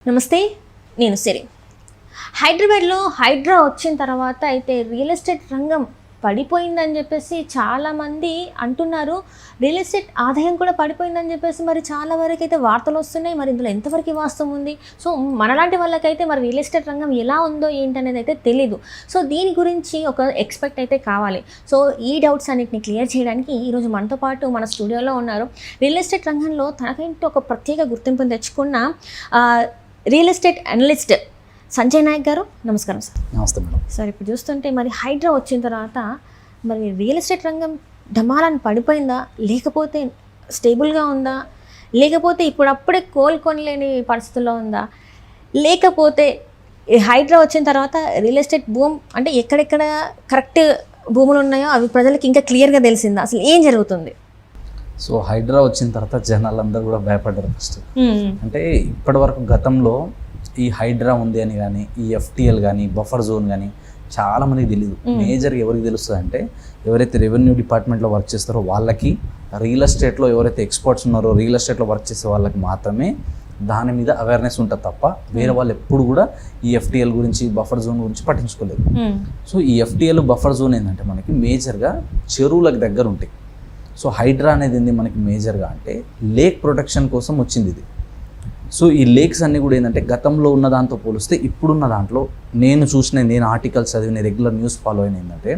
నమస్తే, నేను సిరి. హైదరాబాద్లో హైడ్రా వచ్చిన తర్వాత అయితే రియల్ ఎస్టేట్ రంగం పడిపోయిందని చెప్పేసి చాలామంది అంటున్నారు. రియల్ ఎస్టేట్ ఆదాయం కూడా పడిపోయిందని చెప్పేసి మరి చాలా వరకు అయితే వార్తలు వస్తున్నాయి. మరి ఇందులో ఎంతవరకు వాస్తవం ఉంది? సో మనలాంటి వాళ్ళకైతే మరి రియల్ ఎస్టేట్ రంగం ఎలా ఉందో ఏంటనేది అయితే తెలీదు. సో దీని గురించి ఒక ఎక్స్పర్ట్ అయితే కావాలి. సో ఈ డౌట్స్ అన్నిటిని క్లియర్ చేయడానికి ఈరోజు మనతో పాటు మన స్టూడియోలో ఉన్నారు. రియల్ ఎస్టేట్ రంగంలో తనకంటూ ఒక ప్రత్యేక గుర్తింపును తెచ్చుకున్న real estate analyst Sanjay Naik గారు. నమస్కారం సార్. నమస్తే మేడం. సార్, ఇప్పుడు చూస్తుంటే మరి హైడ్రా వచ్చిన తర్వాత మరి రియల్ ఎస్టేట్ రంగం ఢమాలని పడిపోయిందా, లేకపోతే స్టేబుల్గా ఉందా, లేకపోతే ఇప్పుడప్పుడే కోలుకొనలేని పరిస్థితుల్లో ఉందా, లేకపోతే హైడ్రా వచ్చిన తర్వాత రియల్ ఎస్టేట్ భూమి అంటే ఎక్కడెక్కడ కరెక్ట్ భూములు ఉన్నాయో అవి ప్రజలకు ఇంకా క్లియర్గా తెలిసిందా, అసలు ఏం జరుగుతుంది? సో హైడ్రా వచ్చిన తర్వాత జనాలందరూ కూడా భయపడ్డారు ఫస్ట్. అంటే ఇప్పటి వరకు గతంలో ఈ హైడ్రా ఉంది అని కానీ, ఈ ఎఫ్టిఎల్ కానీ, బఫర్ జోన్ కానీ చాలా మందికి తెలియదు. మేజర్గా ఎవరికి తెలుస్తుంది అంటే ఎవరైతే రెవెన్యూ డిపార్ట్మెంట్లో వర్క్ చేస్తారో వాళ్ళకి, రియల్ ఎస్టేట్లో ఎవరైతే ఎక్స్పర్ట్స్ ఉన్నారో రియల్ ఎస్టేట్లో వర్క్ చేసే వాళ్ళకి మాత్రమే దాని మీద అవేర్నెస్ ఉంటుంది తప్ప వేరే వాళ్ళు ఎప్పుడు కూడా ఈ ఎఫ్టిఎల్ గురించి, బఫర్ జోన్ గురించి పట్టించుకోలేదు. సో ఈ ఎఫ్టిఎల్, బఫర్ జోన్ ఏంటంటే మనకి మేజర్గా చెరువులకు దగ్గర ఉంటాయి. సో హైడ్రా అనేది ఏంది మనకి మేజర్గా అంటే లేక్ ప్రొటెక్షన్ కోసం వచ్చింది ఇది. సో ఈ లేక్స్ అన్నీ కూడా ఏంటంటే గతంలో ఉన్న దాంతో పోలిస్తే ఇప్పుడున్న దాంట్లో నేను ఆర్టికల్స్ చదివిన, రెగ్యులర్ న్యూస్ ఫాలో అయిన ఏంటంటే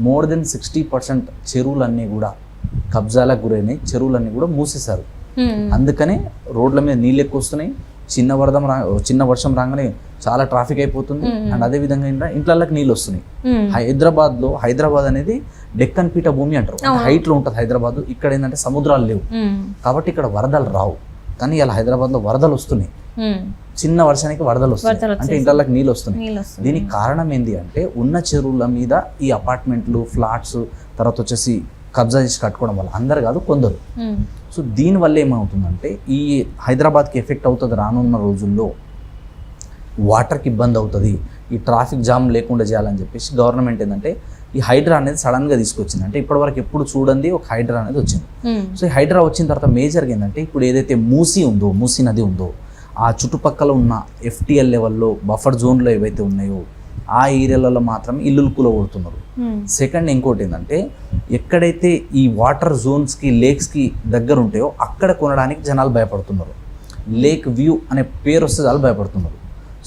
మోర్ దెన్ 60% చెరువులన్నీ కూడా కబ్జాలకు గురైనాయి, చెరువులన్నీ కూడా మూసేశారు. అందుకనే రోడ్ల మీద నీళ్ళు ఎక్కువ వస్తున్నాయి, చిన్న వర్షం రాగానే చాలా ట్రాఫిక్ అయిపోతుంది. అండ్ అదే విధంగా ఇంట్లకి నీళ్ళు వస్తున్నాయి. హైదరాబాద్ అనేది డెక్కన్ పీఠభూమి అంటారు, హైట్ లో ఉంటుంది హైదరాబాద్. ఇక్కడ ఏంటంటే సముద్రాలు లేవు కాబట్టి ఇక్కడ వరదలు రావు. కానీ ఇలా హైదరాబాద్ లో వరదలు వస్తున్నాయి, చిన్న వర్షానికి వరదలు వస్తున్నాయి, అంటే ఇంట్లకి నీళ్ళు వస్తున్నాయి. దీనికి కారణం ఏంటి అంటే ఉన్న చెరువుల మీద ఈ అపార్ట్మెంట్లు, ఫ్లాట్స్ తర్వాత వచ్చేసి కబ్జా చేసి కట్టుకోవడం వల్ల, అందరు కాదు కొందరు. సో దీనివల్ల ఏమవుతుందంటే ఈ హైదరాబాద్కి ఎఫెక్ట్ అవుతుంది. రానున్న రోజుల్లో వాటర్కి ఇబ్బంది అవుతుంది, ఈ ట్రాఫిక్ జామ్ లేకుండా చేయాలని చెప్పేసి గవర్నమెంట్ ఏంటంటే ఈ హైడ్రా అనేది సడన్గా తీసుకొచ్చింది. అంటే ఇప్పటివరకు ఎప్పుడు చూడండి ఒక హైడ్రా అనేది వచ్చింది. సో ఈ హైడ్రా వచ్చిన తర్వాత మేజర్గా ఏంటంటే ఇప్పుడు ఏదైతే మూసీ నది ఉందో ఆ చుట్టుపక్కల ఉన్న ఎఫ్టిఎల్ లెవెల్లో, బఫర్ జోన్లో ఏవైతే ఉన్నాయో ఆ ఏరియాలలో మాత్రమే ఇల్లులు కూలగొడుతున్నారు. సెకండ్ ఇంకోటి ఏంటంటే ఎక్కడైతే ఈ వాటర్ జోన్స్కి, లేక్స్కి దగ్గర ఉంటాయో అక్కడ కొనడానికి జనాలు భయపడుతున్నారు. లేక్ వ్యూ అనే పేరు వస్తే చాలా భయపడుతున్నారు.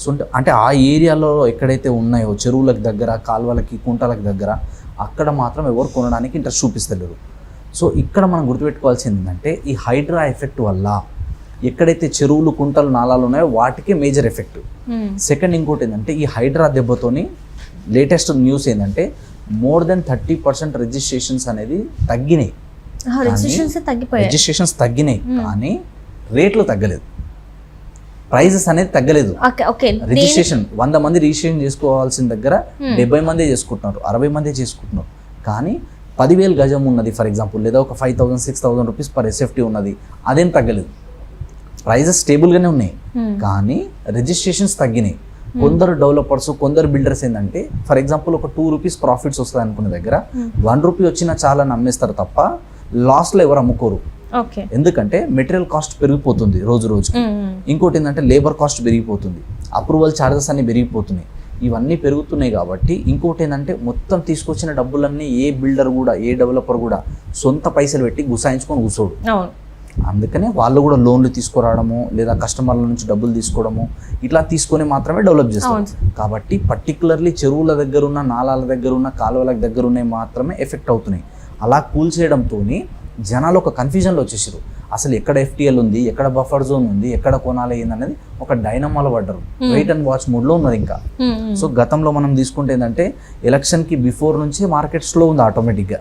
సో అంటే ఆ ఏరియాలో ఎక్కడైతే ఉన్నాయో చెరువులకు దగ్గర, కాలువలకి, కుంటలకు దగ్గర అక్కడ మాత్రం ఎవరు కొనడానికి ఇంట్రెస్ట్ చూపిస్తలేరు. సో ఇక్కడ మనం గుర్తుపెట్టుకోవాల్సింది ఏంటంటే ఈ హైడ్రా ఎఫెక్ట్ వల్ల ఎక్కడైతే చెరువులు, కుంటలు, నాలాలు ఉన్నాయో వాటికే మేజర్ ఎఫెక్ట్. సెకండ్ ఇంకోటి ఏంటంటే ఈ హైడ్రా దెబ్బతోని లేటెస్ట్ న్యూస్ ఏంటంటే మోర్ దెన్ 30% రిజిస్ట్రేషన్స్ అనేది తగ్గినాయి. రిజిస్ట్రేషన్స్ తగ్గినాయి కానీ రేట్లు తగ్గలేదు, ప్రైజెస్ అనేది తగ్గలేదు. రిజిస్ట్రేషన్ 100 మంది రిజిస్ట్రేషన్ చేసుకోవాల్సిన దగ్గర 70 మందే చేసుకుంటున్నారు, 60 మందే చేసుకుంటున్నారు. కానీ 10,000 గజం ఉన్నది ఫర్ ఎగ్జాంపుల్, లేదా ఒక 5,000-6,000 రూపీస్ పర్ ఎస్ఎఫ్టీ ఉన్నది, అదేం తగ్గలేదు. ప్రైజెస్ స్టేబుల్గానే ఉన్నాయి కానీ రిజిస్ట్రేషన్స్ తగ్గినాయి. కొందరు డెవలపర్స్, కొందరు బిల్డర్స్ ఏంటంటే ఫర్ ఎగ్జాంపుల్ ఒక 2 రూపీస్ ప్రాఫిట్స్ వస్తుంది అనుకునే దగ్గర 1 రూపీ వచ్చినా చాలా నమ్మేస్తారు తప్ప లాస్ట్లో ఎవరు అమ్ముకోరు. ఎందుకంటే మెటీరియల్ కాస్ట్ పెరిగిపోతుంది రోజు రోజుకి. ఇంకోటి ఏంటంటే లేబర్ కాస్ట్ పెరిగిపోతుంది, అప్రూవల్ ఛార్జెస్ అన్ని పెరిగిపోతున్నాయి. ఇవన్నీ పెరుగుతున్నాయి కాబట్టి ఇంకోటి ఏంటంటే మొత్తం తీసుకొచ్చిన డబ్బులన్నీ ఏ బిల్డర్ కూడా, ఏ డెవలపర్ కూడా సొంత పైసలు పెట్టి గుసాయించుకొని కూర్చోడు. అందుకనే వాళ్ళు కూడా లోన్లు తీసుకురావడము, లేదా కస్టమర్ల నుంచి డబ్బులు తీసుకోవడము, ఇట్లా తీసుకొని మాత్రమే డెవలప్ చేస్తారు. కాబట్టి పర్టికులర్లీ చెరువుల దగ్గర ఉన్న, నాలాల దగ్గర ఉన్న, కాలువల దగ్గర ఉన్నాయి మాత్రమే ఎఫెక్ట్ అవుతున్నాయి. అలా కూల్చేయడంతో జనాలు ఒక కన్ఫ్యూజన్లో వచ్చేసారు. అసలు ఎక్కడ ఎఫ్టిఎల్ ఉంది, ఎక్కడ బఫర్ జోన్ ఉంది, ఎక్కడ కొనాలి ఏందనేది ఒక డైనమాలో పడ్డారు. వెయిట్ అండ్ వాచ్ మూడ్లో ఉన్నది ఇంకా. సో గతంలో మనం తీసుకుంటే ఏంటంటే ఎలక్షన్కి బిఫోర్ నుంచి మార్కెట్ స్లో ఉంది ఆటోమేటిక్గా.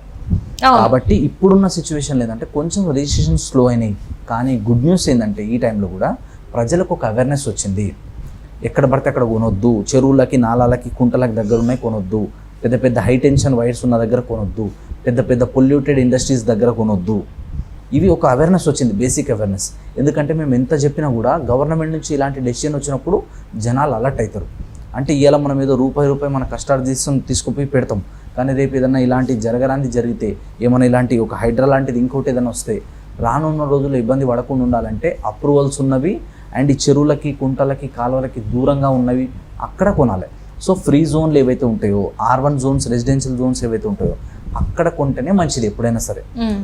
కాబట్టి ఇప్పుడున్న సిచ్యువేషన్ లేదంటే కొంచెం రిజిస్ట్రేషన్ స్లో అయినాయి. కానీ గుడ్ న్యూస్ ఏంటంటే ఈ టైంలో కూడా ప్రజలకు ఒక అవేర్నెస్ వచ్చింది. ఎక్కడ పడితే అక్కడ కొనొద్దు, చెరువులకి, నాలాలకి, కుంటలకి దగ్గర ఉన్నాయి కొనొద్దు, పెద్ద పెద్ద హై టెన్షన్ వైర్స్ ఉన్న దగ్గర కొనొద్దు, పెద్ద పెద్ద పొల్యూటెడ్ ఇండస్ట్రీస్ దగ్గర కొనొద్దు. ఇవి ఒక అవేర్నెస్ వచ్చింది, బేసిక్ అవేర్నెస్. ఎందుకంటే మేము ఎంత చెప్పినా కూడా గవర్నమెంట్ నుంచి ఇలాంటి డెసిషన్ వచ్చినప్పుడు జనాలు అలర్ట్ అవుతారు. అంటే ఇవాళ మనం ఏదో రూపాయి మన కష్టాలు తీసుకుపోయి పెడతాం, కానీ రేపు ఏదన్నా ఇలాంటి జరగరాంది జరిగితే, ఏమైనా ఇలాంటి ఒక హైడ్రా లాంటిది ఇంకోటి ఏదైనా వస్తే రానున్న రోజుల్లో ఇబ్బంది పడకుండా ఉండాలంటే అప్రూవల్స్ ఉన్నవి అండ్ ఈ చెరువులకి కుంటలకి కాలువలకి దూరంగా ఉన్నవి అక్కడ కొనాలి. సో ఫ్రీ జోన్లు ఏవైతే ఉంటాయో, R1 జోన్స్, రెసిడెన్షియల్ జోన్స్ ఏవైతే ఉంటాయో అక్కడ కొంటేనే మంచిది ఎప్పుడైనా సరే.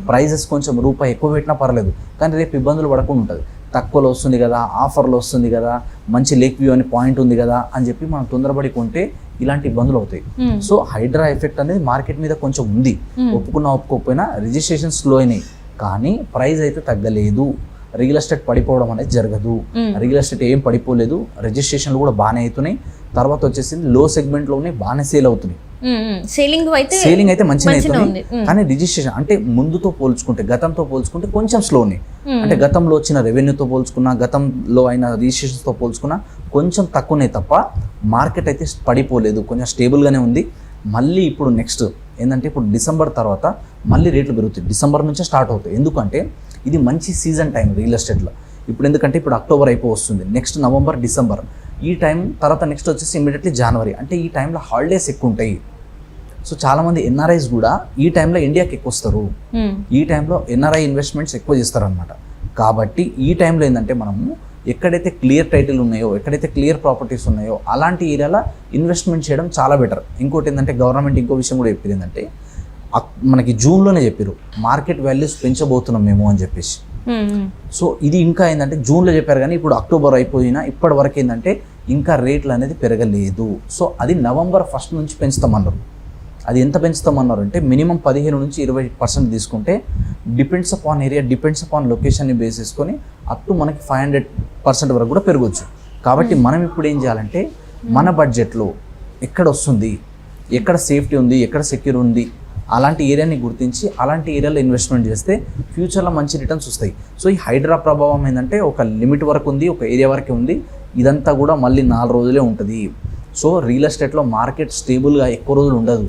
ప్రైజెస్ కొంచెం రూపాయి ఎక్కువ పెట్టినా పర్లేదు, కానీ రేపు ఇబ్బందులు పడకుండా ఉంటుంది. తక్కువలో వస్తుంది కదా, ఆఫర్లో వస్తుంది కదా, మంచి లేక్ వ్యూ అని పాయింట్ ఉంది కదా అని చెప్పి మనం తొందరపడి కొంటే ఇలాంటి ఇబ్బందులు అవుతాయి. సో హైడ్రా ఎఫెక్ట్ అనేది మార్కెట్ మీద కొంచెం ఉంది, ఒప్పుకున్నా ఒప్పుకోకపోయినా. రిజిస్ట్రేషన్ స్లో అయినాయి కానీ ప్రైస్ అయితే తగ్గలేదు. రియల్ ఎస్టేట్ పడిపోవడం అనేది జరగదు. రియల్ ఎస్టేట్ ఏం పడిపోలేదు, రిజిస్ట్రేషన్లు కూడా బాగానే అవుతున్నాయి. తర్వాత వచ్చేసి లో సెగ్మెంట్లోనే బాగానే సేల్ అవుతున్నాయి. సేలింగ్ అయితే మంచిగా అవుతుంది, కానీ రిజిస్ట్రేషన్ అంటే ముందుతో పోల్చుకుంటే, గతంతో పోల్చుకుంటే కొంచెం స్లోనే. అంటే గతంలో వచ్చిన రెవెన్యూతో పోల్చుకున్నా, గతంలో అయిన రిజిస్ట్రేషన్స్తో పోల్చుకున్నా కొంచెం తక్కువనే తప్ప మార్కెట్ అయితే పడిపోలేదు, కొంచెం స్టేబుల్గానే ఉంది. మళ్ళీ ఇప్పుడు నెక్స్ట్ ఏంటంటే ఇప్పుడు డిసెంబర్ తర్వాత మళ్ళీ రేట్లు పెరుగుతాయి. డిసెంబర్ నుంచే స్టార్ట్ అవుతాయి, ఎందుకంటే ఇది మంచి సీజన్ టైం రియల్ ఎస్టేట్లో. ఇప్పుడు ఎందుకంటే ఇప్పుడు అక్టోబర్ అయిపో వస్తుంది, నెక్స్ట్ నవంబర్, డిసెంబర్ ఈ టైం తర్వాత నెక్స్ట్ వచ్చేసి ఇమీడియట్లీ జనవరి. అంటే ఈ టైంలో హాలిడేస్ ఎక్కువ ఉంటాయి. సో చాలామంది ఎన్ఆర్ఐస్ కూడా ఈ టైంలో ఇండియాకి ఎక్కువ వస్తారు. ఈ టైంలో ఎన్ఆర్ఐ ఇన్వెస్ట్మెంట్స్ ఎక్కువ చేస్తారనమాట. కాబట్టి ఈ టైంలో ఏంటంటే మనము ఎక్కడైతే క్లియర్ టైటిల్ ఉన్నాయో, ఎక్కడైతే క్లియర్ ప్రాపర్టీస్ ఉన్నాయో అలాంటి ఏరియాలో ఇన్వెస్ట్మెంట్ చేయడం చాలా బెటర్. ఇంకోటి ఏంటంటే గవర్నమెంట్ ఇంకో విషయం కూడా చెప్పింది ఏంటంటే మనకి జూన్లోనే చెప్పారు మార్కెట్ వాల్యూస్ పెంచబోతున్నాం మేము అని చెప్పేసి. సో ఇది ఇంకా ఏంటంటే జూన్లో చెప్పారు, కానీ ఇప్పుడు అక్టోబర్ అయిపోయినా ఇప్పటి వరకు ఏంటంటే ఇంకా రేట్లు అనేది పెరగలేదు. సో అది నవంబర్ 1 నుంచి పెంచుతామన్నారు. అది ఎంత పెంచుతామన్నారు అంటే మినిమం 15 నుంచి 20% తీసుకుంటే depends upon area, depends upon లొకేషన్ని బేస్ చేసుకొని అప్ టు మనకి 500% వరకు కూడా పెరగవచ్చు. కాబట్టి మనం ఇప్పుడు ఏం చేయాలంటే మన బడ్జెట్లో ఎక్కడ వస్తుంది, ఎక్కడ సేఫ్టీ ఉంది, ఎక్కడ సెక్యూర్ ఉంది అలాంటి ఏరియాని గుర్తించి అలాంటి ఏరియాలో ఇన్వెస్ట్మెంట్ చేస్తే ఫ్యూచర్లో మంచి రిటర్న్స్ వస్తాయి. సో ఈ హైడ్రా ప్రభావం ఏంటంటే ఒక లిమిట్ వరకు ఉంది, ఒక ఏరియా వరకే ఉంది. ఇదంతా కూడా మళ్ళీ 4 రోజులే ఉంటుంది. సో రియల్ ఎస్టేట్లో మార్కెట్ స్టేబుల్గా ఎక్కువ రోజులు ఉండదు,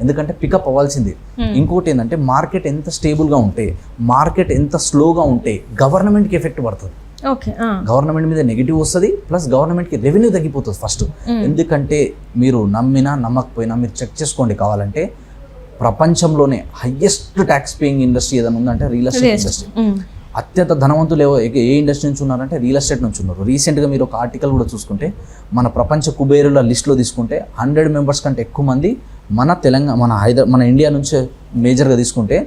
ఎందుకంటే పికప్ అవ్వాల్సింది. ఇంకోటి ఏంటంటే మార్కెట్ ఎంత స్టేబుల్గా ఉంటే, మార్కెట్ ఎంత స్లోగా ఉంటే గవర్నమెంట్కి ఎఫెక్ట్ పడుతుంది. గవర్నమెంట్ మీద నెగిటివ్ వస్తుంది, ప్లస్ గవర్నమెంట్కి రెవెన్యూ తగ్గిపోతుంది ఫస్ట్. ఎందుకంటే మీరు నమ్మినా నమ్మకపోయినా మీరు చెక్ చేసుకోండి కావాలంటే, ప్రపంచంలోనే హయ్యెస్ట్ ట్యాక్స్ పేయింగ్ ఇండస్ట్రీ ఏదైనా ఉందంటే రియల్ ఎస్టేట్ ఇండస్ట్రీ. అత్యంత ధనవంతులు ఏ ఇండస్ట్రీ నుంచి ఉన్నారంటే రియల్ ఎస్టేట్ నుంచి ఉన్నారు. రీసెంట్గా మీరు ఒక ఆర్టికల్ కూడా చూసుకుంటే మన ప్రపంచ కుబేరుల లిస్ట్లో తీసుకుంటే 100 మెంబర్స్ కంటే ఎక్కువ మంది మన తెలంగాణ, మన ఇండియా నుంచే మేజర్గా తీసుకుంటే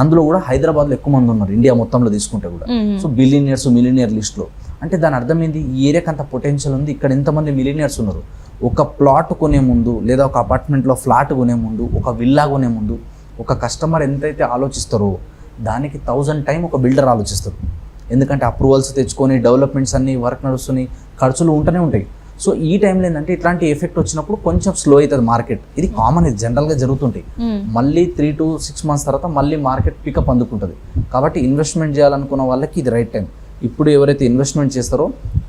అందులో కూడా హైదరాబాద్లో ఎక్కువ మంది ఉన్నారు ఇండియా మొత్తంలో తీసుకుంటే కూడా. సో బిలియనియర్స్, మిలియనియర్ లిస్ట్లో. అంటే దాని అర్థం ఏంది, ఈ ఏరియాకి అంత పొటెన్షియల్ ఉంది, ఇక్కడ ఎంతమంది మిలియనియర్స్ ఉన్నారు. ఒక ప్లాట్ కొనే ముందు, లేదా ఒక అపార్ట్మెంట్లో ఫ్లాట్ కొనే ముందు, ఒక విల్లా కొనే ముందు ఒక కస్టమర్ ఎంతైతే ఆలోచిస్తారో దానికి 1000 టైం ఒక బిల్డర్ ఆలోచిస్తారు. ఎందుకంటే అప్రూవల్స్ తెచ్చుకొని డెవలప్మెంట్స్ అన్ని వర్క్ నడుస్తున్నాయి, ఖర్చులు ఉంటూనే ఉంటాయి. సో ఈ టైంలో ఏంటంటే ఇట్లాంటి ఎఫెక్ట్ వచ్చినప్పుడు కొంచెం స్లో అవుతుంది మార్కెట్. ఇది కామన్, ఇది జనరల్గా జరుగుతుంటాయి. మళ్ళీ 3 to 6 months తర్వాత మళ్ళీ మార్కెట్ పికప్ అందుకుంటుంది. కాబట్టి ఇన్వెస్ట్మెంట్ చేయాలనుకున్న వాళ్ళకి ఇది రైట్ టైం. ఇప్పుడు ఎవరైతే ఇన్వెస్ట్మెంట్ చేస్తారో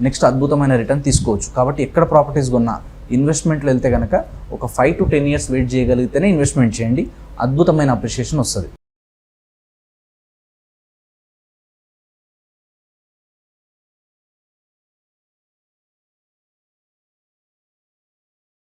నెక్స్ట్ అద్భుతమైన రిటర్న్ తీసుకోవచ్చు. కాబట్టి ఎక్కడ ప్రాపర్టీస్ కొన్నా ఇన్వెస్ట్మెంట్లో వెళ్తే కనుక ఒక 5 to 10 years వెయిట్ చేయగలిగితేనే ఇన్వెస్ట్మెంట్ చేయండి, అద్భుతమైన అప్రిషియేషన్ వస్తుంది.